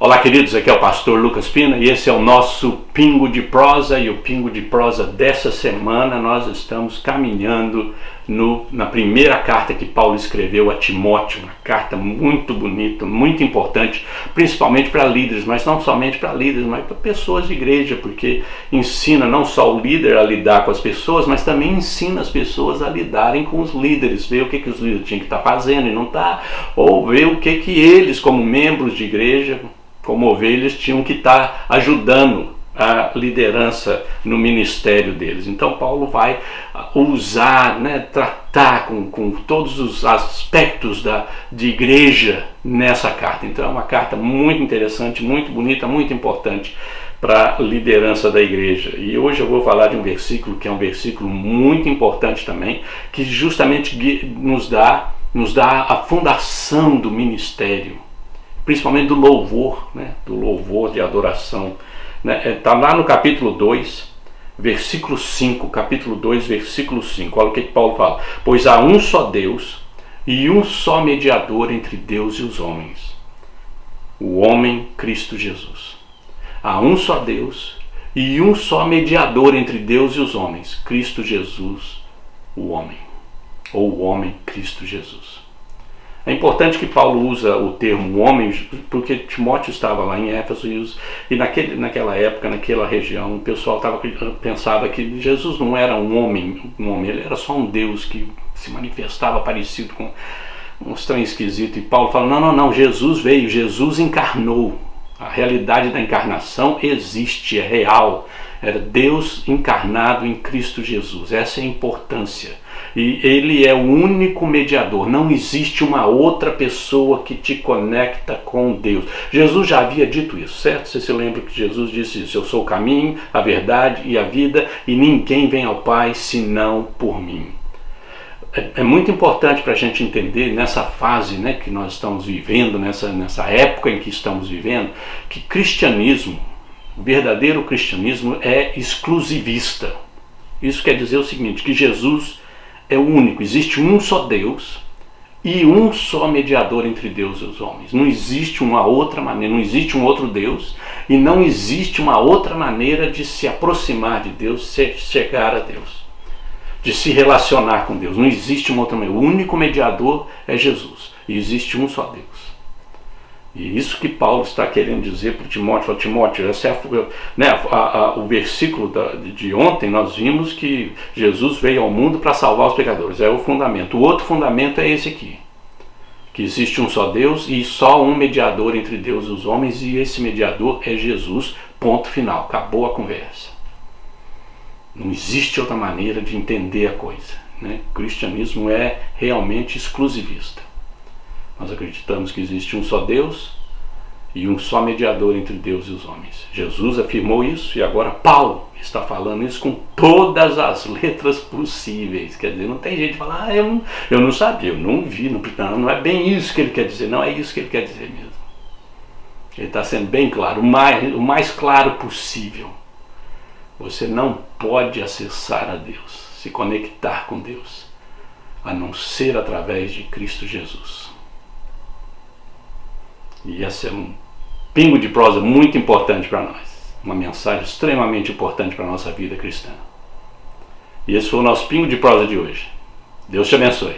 Olá, queridos, aqui é o pastor Lucas Pina e esse é o nosso Pingo de Prosa. E o Pingo de Prosa dessa semana nós estamos caminhando na primeira carta que Paulo escreveu a Timóteo, uma carta muito bonita, muito importante, principalmente para líderes, mas não somente para líderes, mas para pessoas de igreja, porque ensina não só o líder a lidar com as pessoas, mas também ensina as pessoas a lidarem com os líderes, ver o que os líderes tinham que estar fazendo e não estar, ou ver o que eles, como membros de igreja, como ovelhas, tinham que estar ajudando a liderança no ministério deles. Então Paulo vai usar, tratar com todos os aspectos de igreja nessa carta. Então é uma carta muito interessante, muito bonita, muito importante para a liderança da igreja. E hoje eu vou falar de um versículo que é um versículo muito importante também, que justamente nos dá a fundação do ministério, principalmente do louvor, do louvor de adoração. Está lá no capítulo 2, versículo 5, capítulo 2, versículo 5. Olha o que Paulo fala. Pois há um só Deus e um só mediador entre Deus e os homens, o homem Cristo Jesus. Há um só Deus e um só mediador entre Deus e os homens, Cristo Jesus, o homem, ou o homem Cristo Jesus. É importante que Paulo usa o termo homem, porque Timóteo estava lá em Éfeso e naquela época, naquela região, o pessoal pensava que Jesus não era um homem, ele era só um Deus que se manifestava parecido com um estranho esquisito. E Paulo fala, não, Jesus veio, Jesus encarnou. A realidade da encarnação existe, é real. Era Deus encarnado em Cristo Jesus. Essa é a importância. E ele é o único mediador. Não existe uma outra pessoa que te conecta com Deus. Jesus já havia dito isso, certo? Você se lembra que Jesus disse isso: eu sou o caminho, a verdade e a vida, e ninguém vem ao Pai senão por mim. É muito importante para a gente entender nessa fase que nós estamos vivendo, nessa época em que estamos vivendo, que cristianismo, o verdadeiro cristianismo é exclusivista. Isso quer dizer o seguinte, que Jesus é o único, existe um só Deus e um só mediador entre Deus e os homens. Não existe uma outra maneira, não existe um outro Deus e não existe uma outra maneira de se aproximar de Deus, de chegar a Deus, de se relacionar com Deus. Não existe uma outra maneira. O único mediador é Jesus e existe um só Deus. E isso que Paulo está querendo dizer para Timóteo. Fala, Timóteo, essa é o versículo de ontem nós vimos que Jesus veio ao mundo para salvar os pecadores. É o fundamento. O outro fundamento é esse aqui, que existe um só Deus e só um mediador entre Deus e os homens, e esse mediador é Jesus, ponto final, acabou a conversa. Não existe outra maneira de entender a coisa. O cristianismo é realmente exclusivista. Nós acreditamos que existe um só Deus e um só mediador entre Deus e os homens. Jesus afirmou isso e agora Paulo está falando isso com todas as letras possíveis. Quer dizer, não tem jeito de falar, eu não sabia, eu não vi, não é bem isso que ele quer dizer, não é isso que ele quer dizer mesmo. Ele está sendo bem claro, o mais claro possível. Você não pode acessar a Deus, se conectar com Deus, a não ser através de Cristo Jesus. E esse é um pingo de prosa muito importante para nós. Uma mensagem extremamente importante para a nossa vida cristã. E esse foi o nosso pingo de prosa de hoje. Deus te abençoe.